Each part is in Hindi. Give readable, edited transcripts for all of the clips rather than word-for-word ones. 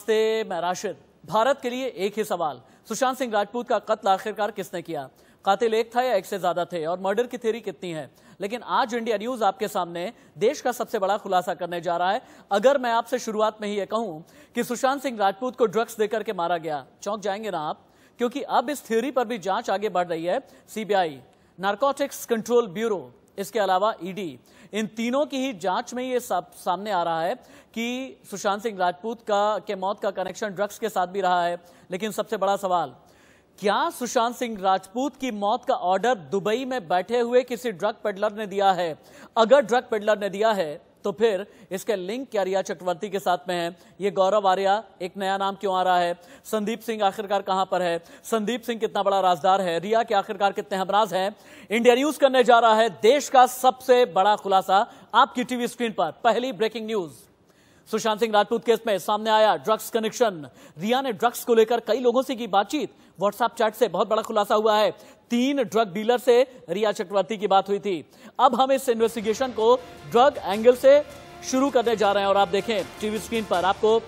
नमस्ते, मैं राशिद। भारत के लिए एक ही सवाल, सुशांत सिंह राजपूत का कत्ल आखिरकार किसने किया? कातिल एक था या एक से ज्यादा थे? और मर्डर की थ्योरी कितनी है? लेकिन आज इंडिया न्यूज आपके सामने देश का सबसे बड़ा खुलासा करने जा रहा है। अगर मैं आपसे शुरुआत में ही यह कहूं कि सुशांत सिंह राजपूत को ड्रग्स देकर के मारा गया, चौंक जाएंगे ना आप, क्योंकि अब इस थ्योरी पर भी जांच आगे बढ़ रही है। सीबीआई, नारकोटिक्स कंट्रोल ब्यूरो, इसके अलावा ईडी, इन तीनों की ही जांच में ये सामने आ रहा है कि सुशांत सिंह राजपूत के मौत का कनेक्शन ड्रग्स के साथ भी रहा है। लेकिन सबसे बड़ा सवाल, क्या सुशांत सिंह राजपूत की मौत का ऑर्डर दुबई में बैठे हुए किसी ड्रग पेडलर ने दिया है? अगर ड्रग पेडलर ने दिया है तो फिर इसके लिंक क्या रिया चक्रवर्ती के साथ में है? ये गौरव आर्या एक नया नाम क्यों आ रहा है? संदीप सिंह आखिरकार कहां पर है? संदीप सिंह कितना बड़ा राजदार है? रिया के आखिरकार कितने हमराज हैं? इंडिया न्यूज करने जा रहा है देश का सबसे बड़ा खुलासा आपकी टीवी स्क्रीन पर। पहली breaking news, Sushant Singh Rajput case में सामने आया ड्रग्स कनेक्शन। रिया ने ड्रग्स को लेकर कई लोगों से की बातचीत। व्हाट्सएप चैट से बहुत बड़ा खुलासा हुआ है। 3 ड्रग डीलर से रिया चक्रवर्ती की बात हुई थी। अब हम इस इन्वेस्टिगेशन को ड्रग एंगल से शुरू करने जा रहे हैं और आप देखें टीवी स्क्रीन पर आपको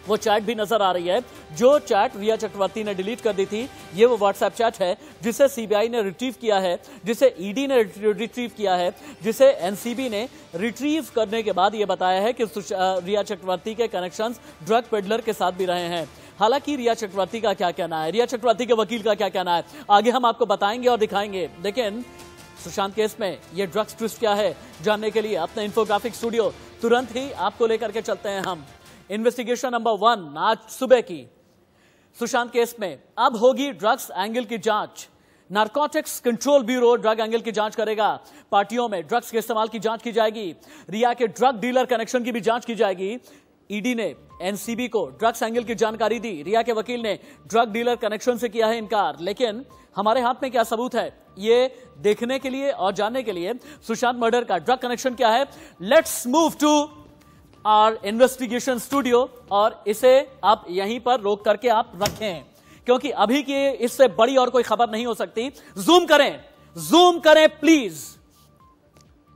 वो चैट भी नजर आ रही है। जो चैट रिया चक्रवर्ती ने डिलीट कर दी थी, ये वो व्हाट्सएप चैट है जिसे सीबीआई ने रिट्रीव किया है, जिसे ईडी ने रिट्रीव किया है, जिसे एनसीबी ने रिट्रीव करने के बाद ये बताया है कि रिया चक्रवर्ती के कनेक्शंस ड्रग पेडलर के साथ भी रहे हैं। हालांकि रिया चक्रवर्ती का क्या कहना है, रिया चक्रवर्ती के वकील का क्या कहना है, आगे हम आपको बताएंगे और दिखाएंगे। लेकिन सुशांत केस में ये ड्रग्स ट्विस्ट क्या है, जानने के लिए अपने इन्फोग्राफिक स्टूडियो तुरंत ही आपको लेकर के चलते हैं हम। इन्वेस्टिगेशन नंबर 1 आज सुबह की। सुशांत केस में अब होगी ड्रग्स एंगल की जांच। Narcotics control bureau drug angle की जांच करेगा। पार्टियों में ड्रग्स के इस्तेमाल की जांच की जाएगी। रिया के ड्रग डीलर कनेक्शन की भी जांच की जाएगी। ईडी ने एनसीबी को ड्रग्स एंगल की जानकारी दी। रिया के वकील ने ड्रग डीलर कनेक्शन से किया है इनकार। लेकिन हमारे हाथ में क्या सबूत है, ये देखने के लिए और जानने के लिए सुशांत मर्डर का ड्रग कनेक्शन क्या है, let's move to our investigation studio. और इसे आप यहीं पर रोक करके आप रखें, क्योंकि अभी की इससे बड़ी और कोई खबर नहीं हो सकती। जूम करें प्लीज।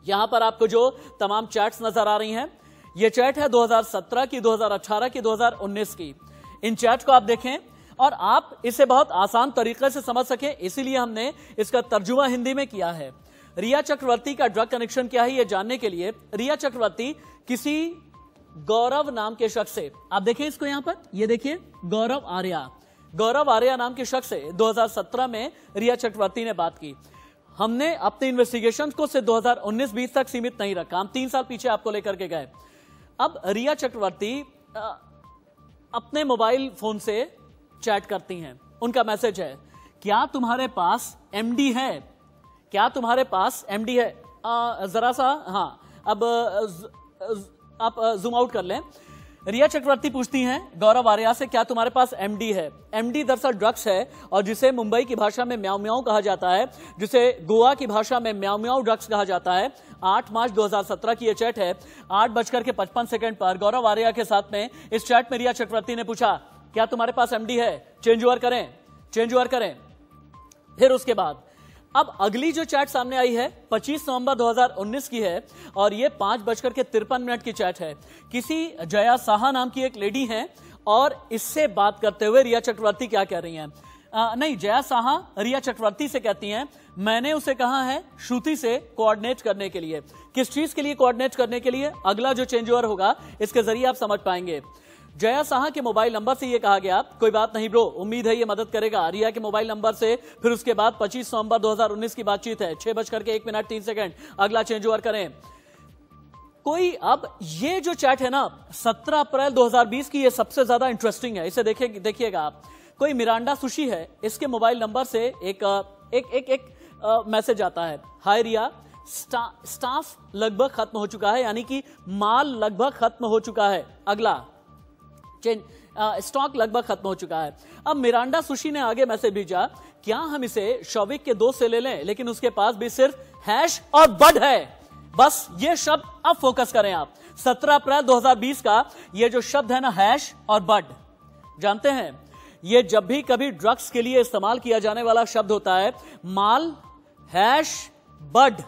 यहां पर आपको जो तमाम चैट्स नजर आ रही हैं, ये चैट है 2017 की, 2018 की, 2019 की। इन चैट को आप देखें और आप इसे बहुत आसान तरीके से समझ सकें, इसीलिए हमने इसका तर्जुमा हिंदी में किया है। रिया चक्रवर्ती का ड्रग कनेक्शन क्या है, यह जानने के लिए रिया चक्रवर्ती किसी गौरव नाम के शख्स से, आप देखें इसको यहां पर, ये देखिए गौरव आर्या नाम के शख्स से 2017 में रिया चक्रवर्ती ने बात की। हमने अपने इन्वेस्टिगेशन को सिर्फ 2019-20 तक सीमित नहीं रखा, हम 3 साल पीछे आपको लेकर के गए। अब रिया चक्रवर्ती अपने मोबाइल फोन से चैट करती हैं। उनका मैसेज है, क्या तुम्हारे पास एमडी है? क्या तुम्हारे पास एमडी है? जरा सा, हाँ, अब आप जूम आउट कर लें। रिया चक्रवर्ती पूछती हैं गौरव आर्या से, क्या तुम्हारे पास एमडी है? एमडी दरअसल ड्रग्स है और जिसे मुंबई की भाषा में म्याऊ म्याऊ कहा जाता है, जिसे गोवा की भाषा में म्याऊ म्याऊ ड्रग्स कहा जाता है। 8 मार्च 2017 की यह चैट है। 8:55 पर गौरव आर्या के साथ में इस चैट में रिया चक्रवर्ती ने पूछा, क्या तुम्हारे पास एमडी है? चेंज ओवर करें। फिर उसके बाद अब अगली जो चैट सामने आई है 25 नवंबर 2019 की है और ये 5:53 की चैट है। किसी जया साहा नाम की एक लेडी है और इससे बात करते हुए रिया चक्रवर्ती क्या कह रही हैं, नहीं, जया साहा रिया चक्रवर्ती से कहती हैं, मैंने उसे कहा है श्रुति से कोऑर्डिनेट करने के लिए। किस चीज के लिए कोऑर्डिनेट करने के लिए? अगला जो चेंज ओवर होगा इसके जरिए आप समझ पाएंगे। जया साहा के मोबाइल नंबर से यह कहा गया, कोई बात नहीं ब्रो, उम्मीद है ये मदद करेगा। रिया के मोबाइल नंबर से फिर उसके बाद 25 नवंबर 2019 की बातचीत है। 6:01 अगला चेंज ओवर करें। कोई अब ये जो चैट है ना 17 अप्रैल 2020 की, ये सबसे ज्यादा इंटरेस्टिंग है, इसे देखिएगा आप। कोई मिरांडा सुशी है, इसके मोबाइल नंबर से एक मैसेज आता है, हाय रिया, स्टाफ लगभग खत्म हो चुका है, यानी कि माल लगभग खत्म हो चुका है। अगला स्टॉक लगभग खत्म हो चुका है। अब मिरांडा सुशी ने आगे मैसेज भेजा, क्या हम इसे शौविक के दोस्त से ले लें, लेकिन उसके पास भी सिर्फ हैश और बड है। बस ये शब्द अब फोकस करें आप। 17 अप्रैल 2020 का ये जो शब्द है ना, हैश और बड, जानते हैं ये जब भी कभी ड्रग्स के लिए इस्तेमाल किया जाने वाला शब्द होता है, माल, हैश, बड,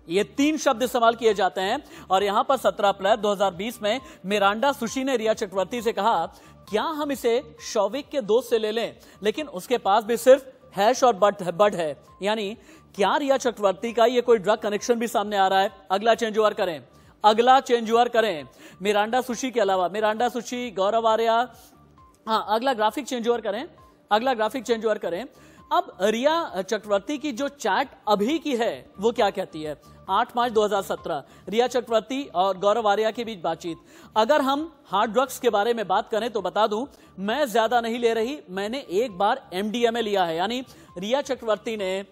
ये 3 शब्द इस्तेमाल किए जाते हैं। और यहां पर 17 अप्रैल 2020 में मिरांडा सुशी ने रिया चक्रवर्ती से कहा, क्या हम इसे शौविक के दोस्त से ले लें, लेकिन उसके पास भी सिर्फ हैश और बड है। यानी क्या रिया चक्रवर्ती का ये कोई ड्रग कनेक्शन भी सामने आ रहा है? अगला चेंज ओवर करें, अगला चेंज ओवर करें। मिरांडा सुशी के अलावा मिरांडा सुशी, गौरव आर्या, हाँ अगला ग्राफिक चेंज ओवर करें, अगला ग्राफिक चेंज ओवर करें। अब रिया चक्रवर्ती की जो चैट अभी की है वो क्या कहती है? 8 मार्च 2017 रिया चक्रवर्ती और गौरव आर्या के बीच बातचीत। अगर हम हार्ड ड्रग्स के बारे में बात करें तो बता दूं, मैं ज्यादा नहीं ले रही, मैंने एक बार MDMA लिया है। यानी रिया चक्रवर्ती ने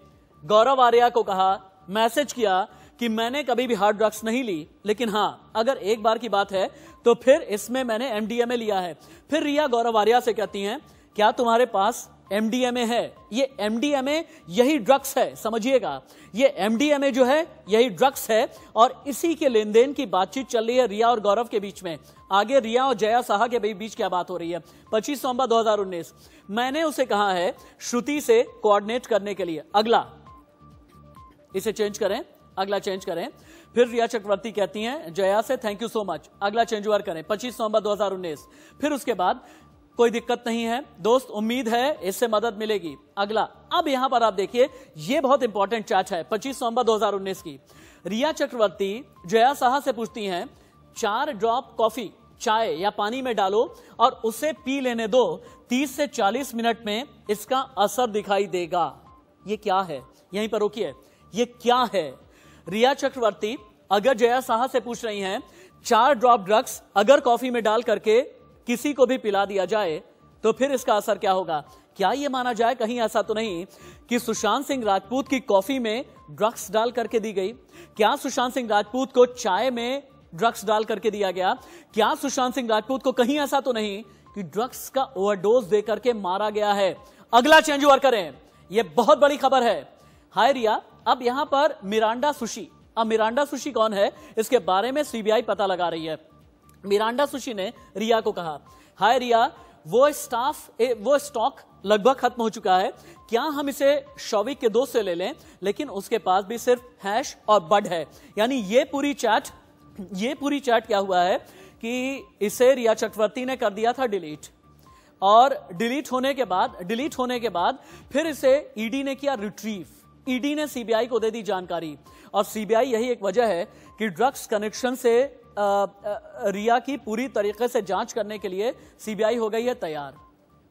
गौरव आर्या को कहा, मैसेज किया कि मैंने कभी भी हार्ड ड्रग्स नहीं ली, लेकिन हां अगर एक बार की बात है तो फिर इसमें मैंने MDMA लिया है। फिर रिया गौरव आर्या से कहती हैं, क्या तुम्हारे पास MDMA है? ये MDMA यही ड्रग्स है, समझिएगा, ये MDMA जो है यही ड्रग्स है और इसी के लेन देन की बातचीत चल रही है रिया और गौरव के बीच में। आगे रिया और जया साहा के बीच क्या बात हो रही है? 25 नवंबर 2019 मैंने उसे कहा है श्रुति से कोऑर्डिनेट करने के लिए। अगला इसे चेंज करें, अगला चेंज करें। फिर रिया चक्रवर्ती कहती हैं जया से थैंक यू सो मच, अगला चेंज ओवर करें। 25 नवंबर 2019। फिर उसके बाद कोई दिक्कत नहीं है दोस्त, उम्मीद है इससे मदद मिलेगी। अगला, अब यहां पर आप देखिए ये बहुत इंपॉर्टेंट चैट है 25 नवंबर 2019 की। रिया चक्रवर्ती जया साहा से पूछती हैं 4 ड्रॉप कॉफी चाय या पानी में डालो और उसे पी लेने दो, 30 से 40 मिनट में इसका असर दिखाई देगा। ये क्या है? यहीं पर रोकिए, ये क्या है? रिया चक्रवर्ती अगर जया साहा से पूछ रही हैं 4 ड्रॉप ड्रग्स अगर कॉफी में डाल करके किसी को भी पिला दिया जाए तो फिर इसका असर क्या होगा? क्या यह माना जाए कहीं ऐसा तो नहीं कि सुशांत सिंह राजपूत की कॉफी में ड्रग्स डाल करके दी गई? क्या सुशांत सिंह राजपूत को चाय में ड्रग्स डाल करके दिया गया? क्या सुशांत सिंह राजपूत को कहीं ऐसा तो नहीं कि ड्रग्स का ओवरडोज दे करके मारा गया है? अगला चेंज ओवर करें, यह बहुत बड़ी खबर है। हाय रिया, अब यहां पर मिरांडा सुशी, अब मिरांडा सुशी कौन है इसके बारे में सीबीआई पता लगा रही है। मिरांडा सुशी ने रिया को कहा, हाय रिया, वो स्टॉक लगभग खत्म हो चुका है, क्या हम इसे शौविक के दोस्त से ले लें, लेकिन उसके पास भी सिर्फ हैश और बड है। यानी ये पूरी चैट क्या हुआ है कि इसे रिया चक्रवर्ती ने कर दिया था डिलीट, और डिलीट होने के बाद फिर इसे ईडी ने किया रिट्रीव। ईडी ने सीबीआई को दे दी जानकारी, और सीबीआई यही एक वजह है कि ड्रग्स कनेक्शन से रिया की पूरी तरीके से जांच करने के लिए सीबीआई हो गई है तैयार।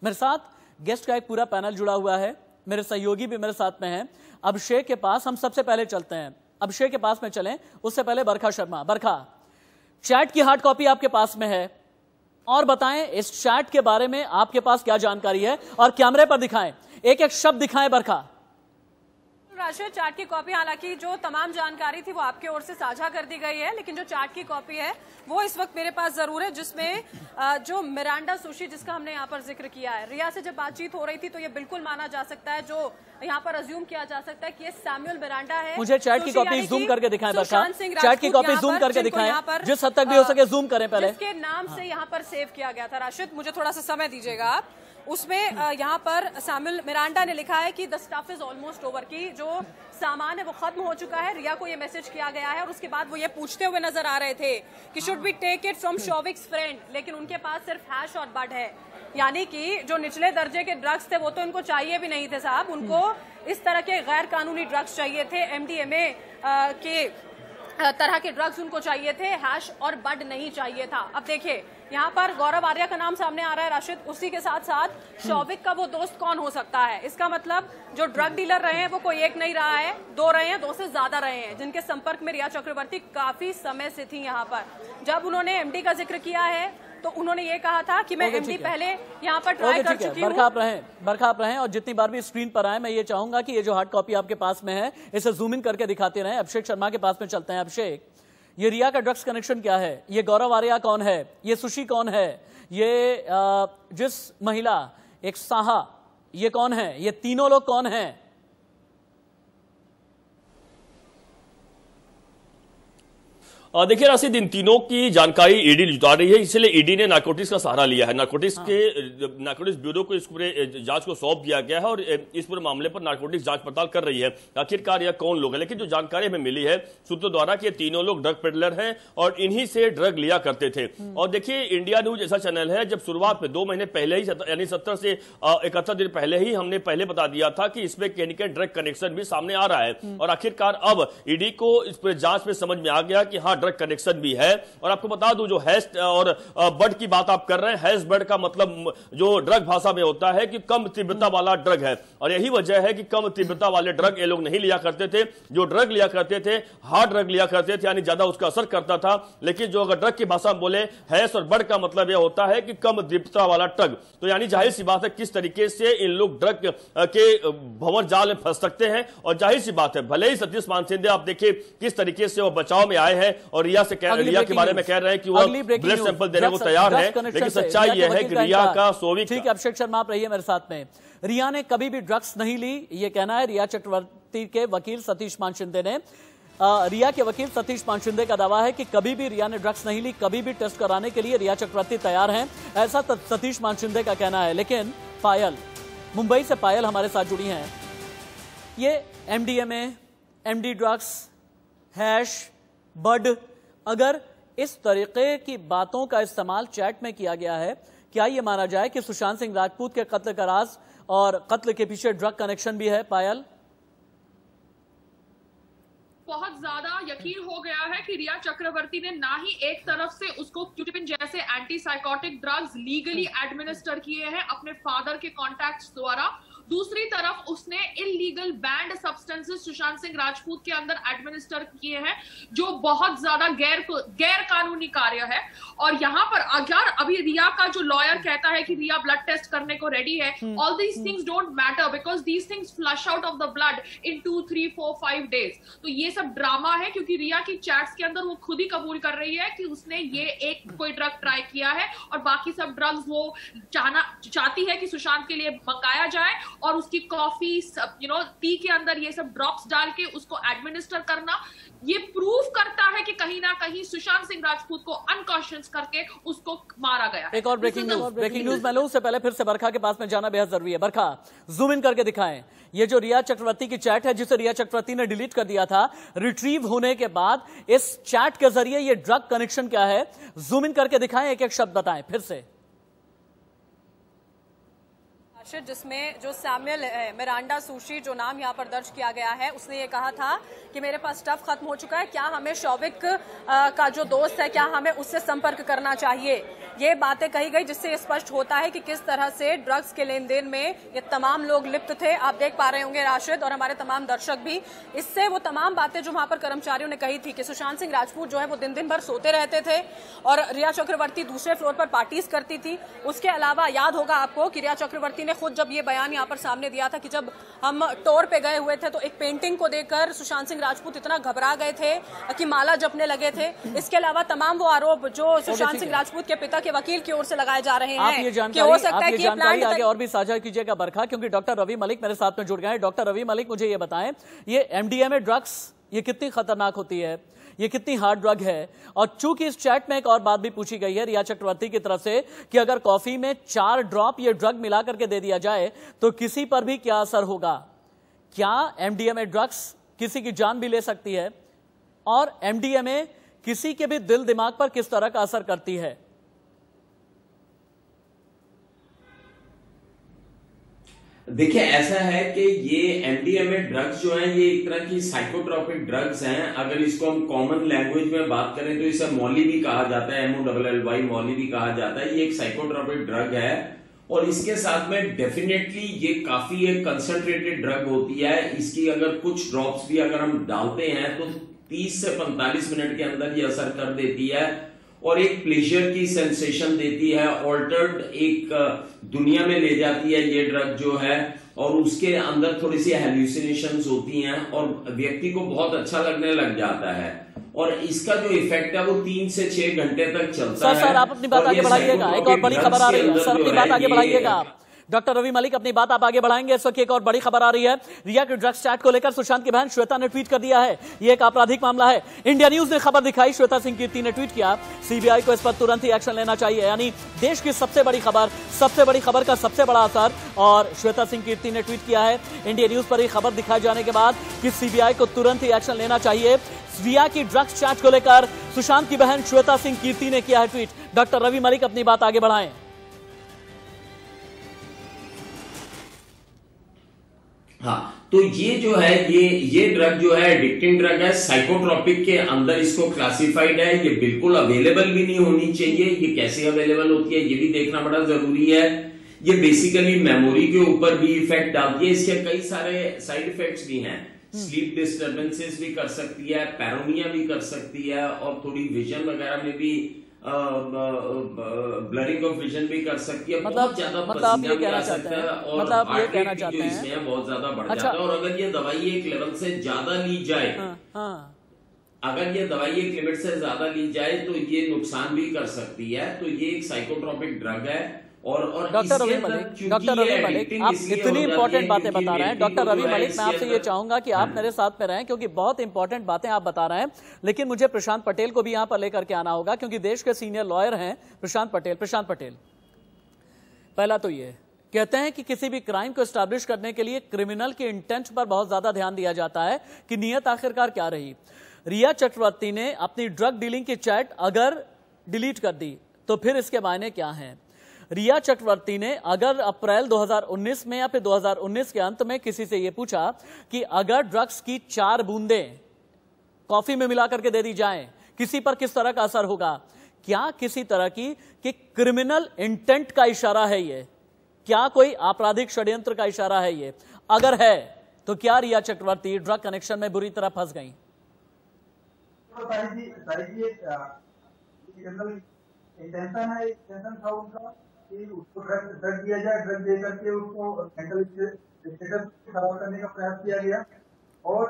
मेरे साथ गेस्ट का एक पूरा पैनल जुड़ा हुआ है, मेरे सहयोगी भी मेरे साथ में हैं। अभिषेक के पास हम सबसे पहले चलते हैं, अभिषेक के पास में चलें, उससे पहले बरखा शर्मा। बरखा, चैट की हार्ड कॉपी आपके पास में है, और बताएं इस चैट के बारे में आपके पास क्या जानकारी है, और कैमरे पर दिखाएं, एक एक शब्द दिखाएं। बरखा, राष्ट्रीय चार्ट की कॉपी, हालांकि जो तमाम जानकारी थी वो आपके ओर से साझा कर दी गई है, लेकिन जो चार्ट की कॉपी है वो इस वक्त मेरे पास जरूर है, जिसमें जो मिरांडा सुशी जिसका हमने यहाँ पर जिक्र किया है, रिया से जब बातचीत हो रही थी तो ये बिल्कुल माना जा सकता है, जो यहाँ पर अज्यूम किया जा सकता है कि ये सैमुअल मिरांडा है। मुझे चैट की कॉपी जूम करके दिखाएं बरखा, चैट की कॉपी जूम करके दिखाएं, जिस हद तक भी हो सके जूम करें पहले। इसके नाम से यहाँ पर सेव किया गया था, राशिद मुझे थोड़ा सा समय दीजिएगा आप। उसमें यहाँ पर सैमुअल मिरांडा ने लिखा है कि the stuff is almost over, की जो सामान है वो खत्म हो चुका है। रिया को ये मैसेज किया गया है, और उसके बाद वो ये पूछते हुए नजर आ रहे थे कि should be take it from Shouvik's friend, लेकिन उनके पास सिर्फ हैश और बड है। यानी कि जो निचले दर्जे के ड्रग्स थे वो तो इनको चाहिए भी नहीं थे साहब, उनको इस तरह के गैर कानूनी ड्रग्स चाहिए थे, MDMA के तरह के ड्रग्स उनको चाहिए थे, हैश और बड नहीं चाहिए था। अब देखिए यहाँ पर गौरव आर्या का नाम सामने आ रहा है राशिद, उसी के साथ साथ शौविक का वो दोस्त कौन हो सकता है? इसका मतलब जो ड्रग डीलर रहे हैं वो कोई एक नहीं रहा है, 2 रहे हैं, 2 से ज्यादा रहे हैं, जिनके संपर्क में रिया चक्रवर्ती काफी समय से थी। यहाँ पर जब उन्होंने MD का जिक्र किया है तो उन्होंने ये कहा था कि मैं MD पहले यहाँ पर ट्राई कर चुकी हूँ। बरखा आप रहें, और जितनी बार भी स्क्रीन पर आए मैं ये चाहूंगा कि ये जो हार्ड कॉपी आपके पास में है इसे जूम इन करके दिखाते रहें। अभिषेक शर्मा के पास में चलते हैं। अभिषेक, ये रिया का ड्रग्स कनेक्शन क्या है? ये गौरव आर्या कौन है? ये सुशी कौन है? ये जिस महिला, एक साहा, ये कौन है? ये तीनों लोग कौन हैं? देखिए राशिद, इन तीनों की जानकारी ईडी जुटा रही है, इसलिए ईडी ने नारकोटिक्स का सहारा लिया है। नारकोटिक्स ब्यूरो को इस पूरे जांच को सौंप दिया गया है और इस पूरे मामले पर नारकोटिक्स जांच पड़ताल कर रही है आखिरकार यह कौन लोग हैं। लेकिन जो जानकारी हमें मिली है सूत्रों द्वारा कि ये तीनों लोग ड्रग पेडलर हैं और इन्हीं से ड्रग लिया करते थे। और देखिए, इंडिया न्यूज ऐसा चैनल है, जब शुरुआत में 2 महीने पहले ही यानी 70 से 71 दिन पहले ही हमने पहले बता दिया था कि इसमें कहीं ना ड्रग कनेक्शन भी सामने आ रहा है। और आखिरकार अब ईडी को इस पूरे जांच में समझ में आ गया कि हाँ, ड्रग कनेक्शन भी है। और आपको बता दूं, जो हैश और बड की बात आप कर रहे हैं, हैश बड का मतलब जो ड्रग भाषा में होता है कि कम तीव्रता वाला ड्रग है। और यही वजह है कि कम तीव्रता वाले ड्रग ये लोग नहीं लिया करते थे। जो ड्रग लिया करते थे, हार्ड ड्रग लिया करते थे, यानी ज्यादा उसका असर करता था। लेकिन जो अगर ड्रग की भाषा में बोले, हैश और बड का मतलब यह होता है कि कम तीव्रता वाला ड्रग। तो यानी जाहिर सी बात है किस तरीके से इन लोग ड्रग के भंवर जाल में फंस सकते हैं। और जाहिर सी बात है, भले ही सतीश मान सिंधे आप देखिए किस तरीके से वो बचाव में आए हैं और रिया के बारे में कह रहे हैं कि वो ब्लड सैंपल देने को तैयार है, लेकिन सच्चाई यह है कि रिया का सोवी। ठीक है, अभिषेक शर्मा आप रहिए मेरे साथ में। रिया ने कभी भी ड्रग्स नहीं ली, ये कहना है रिया चक्रवर्ती के वकील सतीश मान शिंदे ने। रिया के वकील सतीश मान शिंदे का दावा है कि कभी भी रिया ने ड्रग्स नहीं ली, कभी भी टेस्ट कराने के लिए रिया चक्रवर्ती तैयार हैं, ऐसा सतीश मान शिंदे का कहना है। लेकिन पायल, मुंबई से पायल हमारे साथ जुड़ी हैं। ये एमडीएमए, एमडी ड्रग्स, हैश, बड, अगर इस तरीके की बातों का इस्तेमाल चैट में किया गया है, क्या यह माना जाए कि सुशांत सिंह राजपूत के कत्ल का राज और कत्ल के पीछे ड्रग कनेक्शन भी है? पायल, बहुत ज्यादा यकीन हो गया है कि रिया चक्रवर्ती ने ना ही एक तरफ से उसको क्यूटिपिन जैसे anti psychotic drugs legally administer किए हैं अपने फादर के कॉन्टैक्ट्स द्वारा, दूसरी तरफ उसने illegal band substances Sushant Singh Rajput के अंदर एडमिनिस्टर किए हैं, जो बहुत ज्यादा गैर कानूनी कार्य है। और यहाँ पर अगर अभी रिया का जो लॉयर कहता है कि रिया ब्लड टेस्ट करने को रेडी है, all these things don't matter because these things flush out of the blood in 2, 3, 4, 5 days. तो ये सब ड्रामा है, क्योंकि रिया की चैट्स के अंदर वो खुद ही कबूल कर रही है कि उसने ये एक कोई ड्रग ट्राई किया है और बाकी सब ड्रग्स वो चाहती है कि सुशांत के लिए मंगाया जाए और उसकी कॉफी टी के अंदर ये सब ड्रॉप्स डाल के उसको एडमिनिस्टर करना, ये प्रूव करता है कि कहीं ना कहीं सुशांत सिंह राजपूत को अनकॉन्शियस करके उसको मारा गया। एक और ब्रेकिंग न्यूज मैं लूं, उससे पहले फिर से बरखा के पास में जाना बेहद जरूरी है। बरखा, जूम इन करके दिखाएं ये जो रिया चक्रवर्ती की चैट है, जिसे रिया चक्रवर्ती ने डिलीट कर दिया था, रिट्रीव होने के बाद इस चैट के जरिए ये ड्रग कनेक्शन क्या है, जूम इन करके दिखाएं, एक एक शब्द बताएं फिर से। जिसमें जो सैमुअल मिरांडा सुशी, जो नाम यहाँ पर दर्ज किया गया है, उसने ये कहा था कि मेरे पास स्टफ खत्म हो चुका है, क्या हमें शौविक का जो दोस्त है, क्या हमें उससे संपर्क करना चाहिए। ये बातें कही गई, जिससे स्पष्ट होता है कि किस तरह से ड्रग्स के लेन देन में ये तमाम लोग लिप्त थे। आप देख पा रहे होंगे राशिद और हमारे तमाम दर्शक भी। इससे वो तमाम बातें जो वहां पर कर्मचारियों ने कही थी कि सुशांत सिंह राजपूत जो है वो दिन दिन भर सोते रहते थे और रिया चक्रवर्ती दूसरे फ्लोर पर पार्टीज करती थी। उसके अलावा याद होगा आपको कि रिया चक्रवर्ती ने खुद जब ये बयान यहाँ पर सामने दिया था कि जब हम टूर पे गए हुए थे तो एक पेंटिंग को देखकर सुशांत सिंह राजपूत इतना घबरा गए थे कि माला जपने लगे थे। इसके अलावा तमाम वो आरोप जो सुशांत सिंह राजपूत के पिता के वकील की ओर से लगाए जा रहे हैं कि हो सकता है कि ये प्लान आगे और भी साझा कीजिएगा बरखा, क्योंकि डॉक्टर रवि मलिक मेरे साथ में जुड़ गए हैं। डॉक्टर रवि मलिक, मुझे ये बताएं, ये एमडीएमए ड्रग्स ये कितनी खतरनाक होती है, ये कितनी हार्ड ड्रग है? और चूंकि इस चैट में एक और बात भी पूछी गई है रिया चक्रवर्ती की तरफ से कि अगर कॉफी में 4 ड्रॉप ये ड्रग मिला करके दे दिया जाए तो किसी पर भी क्या असर होगा? क्या एमडीएमए ड्रग्स किसी की जान भी ले सकती है? और एमडीएमए किसी के भी दिल दिमाग पर किस तरह का असर करती है? देखिए, ऐसा है कि ये एमडीएमए ड्रग्स जो हैं ये एक तरह की साइकोट्रोपिक ड्रग्स हैं। अगर इसको हम कॉमन लैंग्वेज में बात करें तो इसे मौली भी कहा जाता है, MOLLY मौली भी कहा जाता है। ये एक साइकोट्रोपिक ड्रग है और इसके साथ में डेफिनेटली ये काफी एक कंसंट्रेटेड ड्रग होती है। इसकी अगर कुछ ड्रॉप्स भी अगर हम डालते हैं तो 30 से 45 मिनट के अंदर ये असर कर देती है और एक प्लेजर की सेंसेशन देती है, ऑल्टर्ड एक दुनिया में ले जाती है ये ड्रग जो है, और उसके अंदर थोड़ी सी हेल्यूसिनेशंस होती हैं और व्यक्ति को बहुत अच्छा लगने लग जाता है। और इसका जो इफेक्ट है वो 3 से 6 घंटे तक चलता है। सर आप अपनी बात आगे बढ़ाइएगा, एक और बड़ी खबर आ रही है सर, अपनी बात आगे बढ़ाइएगा। डॉक्टर रवि मलिक अपनी बात आप आगे बढ़ाएंगे। इस वक्त एक और बड़ी खबर आ रही है, रिया के ड्रग्स चैट को लेकर सुशांत की बहन श्वेता ने ट्वीट कर दिया है, ये एक आपराधिक मामला है। इंडिया न्यूज ने खबर दिखाई, श्वेता सिंह कीर्ति ने ट्वीट किया, सीबीआई को इस पर तुरंत ही एक्शन लेना चाहिए। यानी देश की सबसे बड़ी खबर का सबसे बड़ा असर। और श्वेता सिंह कीर्ति ने ट्वीट किया है इंडिया न्यूज पर यह खबर दिखाए जाने के बाद कि सीबीआई को तुरंत ही एक्शन लेना चाहिए। रिया की ड्रग्स चैट को लेकर सुशांत की बहन श्वेता सिंह कीर्ति ने किया है ट्वीट। डॉक्टर रवि मलिक अपनी बात आगे बढ़ाएं। हाँ, तो ये जो है ये ड्रग जो है एडिक्टिंग ड्रग है, साइकोट्रॉपिक के अंदर इसको क्लासिफाइड है। ये बिल्कुल अवेलेबल भी नहीं होनी चाहिए। ये कैसे अवेलेबल होती है ये भी देखना बड़ा जरूरी है। ये बेसिकली मेमोरी के ऊपर भी इफेक्ट डालती है। इसके कई सारे साइड इफेक्ट्स भी हैं। स्लीप डिस्टर्बेंसेस भी कर सकती है, पैरोनिया भी कर सकती है, और थोड़ी विजन वगैरह में भी ब्लरिंग ऑफ विजन भी कर सकती है। बहुत ज्यादा पसीना भी आ सकता है और हार्ट रेट भी जो इसमें बहुत ज्यादा बढ़ जाता है। और अगर ये दवाई एक लेवल से ज्यादा ली जाए, अगर ये दवाई एक लिमिट से ज्यादा ली जाए तो ये नुकसान भी कर सकती है। तो ये एक साइकोट्रॉपिक ड्रग है। और डॉक्टर रवि मलिक आप इतनी इंपॉर्टेंट बातें बता रहे हैं। डॉक्टर रवि मलिक, मैं आपसे ये चाहूंगा कि आप मेरे साथ में रहें, क्योंकि बहुत इंपॉर्टेंट बातें आप बता रहे हैं। लेकिन मुझे प्रशांत पटेल को भी यहां पर लेकर के आना होगा, क्योंकि देश के सीनियर लॉयर हैं प्रशांत पटेल। पहला तो ये कहते हैं कि किसी भी क्राइम को एस्टैब्लिश करने के लिए क्रिमिनल के इंटेंट पर बहुत ज्यादा ध्यान दिया जाता है कि नियत आखिरकार क्या रही। रिया चक्रवर्ती ने अपनी ड्रग डीलिंग की चैट अगर डिलीट कर दी तो फिर इसके मायने क्या हैं? रिया चक्रवर्ती ने अगर अप्रैल 2019 में या फिर 2019 के अंत में किसी से यह पूछा कि अगर ड्रग्स की 4 बूंदें कॉफी में मिला करके दे दी जाएं, किसी पर किस तरह का असर होगा? क्या किसी तरह की कि क्रिमिनल इंटेंट का इशारा है ये? क्या कोई आपराधिक षड्यंत्र का इशारा है ये? अगर है तो क्या रिया चक्रवर्ती ड्रग कनेक्शन में बुरी तरह फंस गई? इंटेंशन है, इंटेंशन था उनका कि उसको ड्रग दिया जाए, ड्रग दे करके उसको मेंटल स्टेटस खराब करने का प्रयास किया गया। और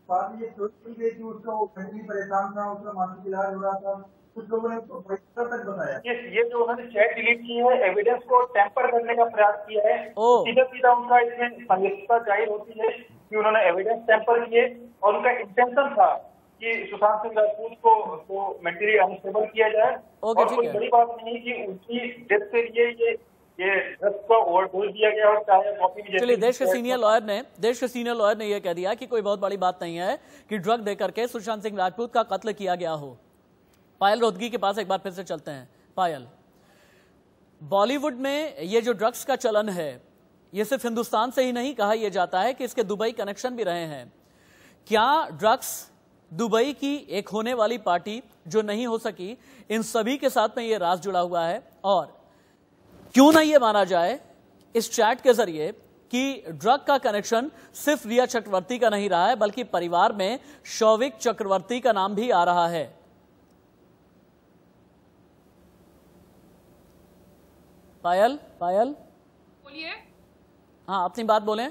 बाद में ये सोच की गई कि उसको मेंटली परेशान था, उसका मानसिक इलाज हो रहा था। कुछ लोगों ने तक बताया ये जो उन्होंने चैट डिलीट की है, एविडेंस को टेम्पर करने का प्रयास किया है। सीधा उनका इसमें संलिप्तता जाहिर होती है कि उन्होंने एविडेंस टेम्पर किए और उनका इंटेंशन था कि सुशांत सिंह राजपूत को मेंटली अनस्टेबल किया जाए। और कोई बड़ी बात नहीं कि उनकी डेथ के लिए ये ड्रग्स का ओवरडोज दिया गया और चाहे कॉपी भी। चलिए, देश के सीनियर लॉयर ने यह कह दिया कि कोई बहुत बड़ी बात नहीं है कि ड्रग देकर के सुशांत सिंह राजपूत का कत्ल किया गया हो। पायल रोहतगी के पास एक बार फिर से चलते हैं। पायल, बॉलीवुड में ये जो ड्रग्स का चलन है, ये सिर्फ हिंदुस्तान से ही नहीं, कहा यह जाता है कि इसके दुबई कनेक्शन भी रहे हैं। क्या ड्रग्स दुबई की एक होने वाली पार्टी जो नहीं हो सकी, इन सभी के साथ में ये राज जुड़ा हुआ है? और क्यों ना ये माना जाए इस चैट के जरिए कि ड्रग का कनेक्शन सिर्फ रिया चक्रवर्ती का नहीं रहा है, बल्कि परिवार में शौविक चक्रवर्ती का नाम भी आ रहा है। पायल बोलिए। हाँ, अपनी बात बोलें।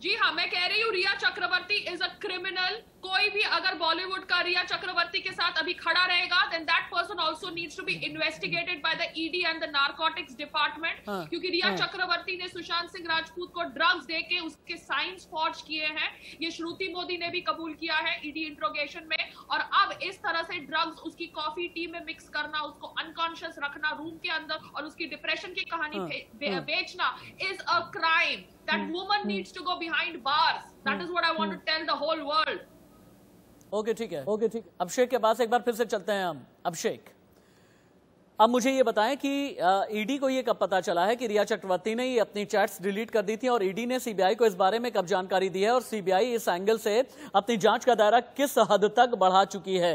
जी हाँ, मैं कह रही हूँ रिया चक्रवर्ती इज अ क्रिमिनल। कोई भी अगर बॉलीवुड का रिया चक्रवर्ती के साथ अभी खड़ा रहेगा, then that person also needs to be investigated by the ED and the narcotics department. क्योंकि रिया चक्रवर्ती ने सुशांत सिंह राजपूत को ड्रग्स देके उसके साइंस फॉर्ज किए हैं। ये श्रुति मोदी ने भी कबूल किया है ईडी इंट्रोगेशन में। और अब इस तरह से ड्रग्स उसकी कॉफी टी में मिक्स करना, उसको अनकॉन्शियस रखना रूम के अंदर और उसकी डिप्रेशन की कहानी बेचना is a crime. That woman needs to go behind bars. That is what I want to tell the whole world. Okay, ठीक है। अभिषेक के पास एक बार फिर से चलते हैं हम। अभिषेक, अब मुझे ये बताएं कि ईडी को ये कब पता चला है कि रिया चक्रवर्ती ने ये अपनी चैट्स डिलीट कर दी थी, और ईडी ने सीबीआई को इस बारे में कब जानकारी दी है, और सीबीआई इस एंगल से अपनी जांच का दायरा किस हद तक बढ़ा चुकी है?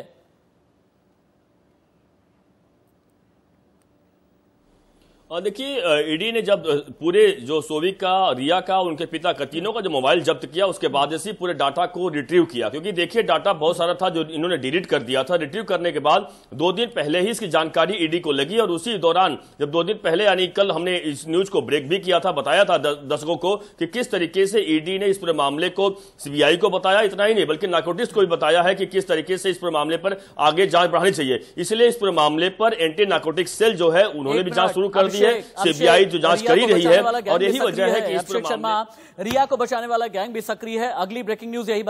देखिए, ईडी ने जब पूरे जो सोविक का, रिया का, उनके पिता का, तीनों का जो मोबाइल जब्त किया, उसके बाद इसी पूरे डाटा को रिट्रीव किया। क्योंकि देखिए, डाटा बहुत सारा था जो इन्होंने डिलीट कर दिया था। रिट्रीव करने के बाद 2 दिन पहले ही इसकी जानकारी ईडी को लगी, और उसी दौरान जब 2 दिन पहले, यानी कल, हमने इस न्यूज को ब्रेक भी किया था, बताया था दर्शकों को कि किस तरीके से ईडी ने इस पूरे मामले को सीबीआई को बताया। इतना ही नहीं, बल्कि नारकोटिक्स को भी बताया है कि किस तरीके से इस पूरे मामले पर आगे जांच बढ़ानी चाहिए। इसलिए इस पूरे मामले पर एंटी नारकोटिक्स सेल जो है, उन्होंने भी जांच शुरू कर दी है, सीबीआई जो जांच कर ही रही है और यही वजह है कि इस अभिषेक शर्मा, रिया को बचाने वाला गैंग भी सक्रिय है। अगली ब्रेकिंग न्यूज यही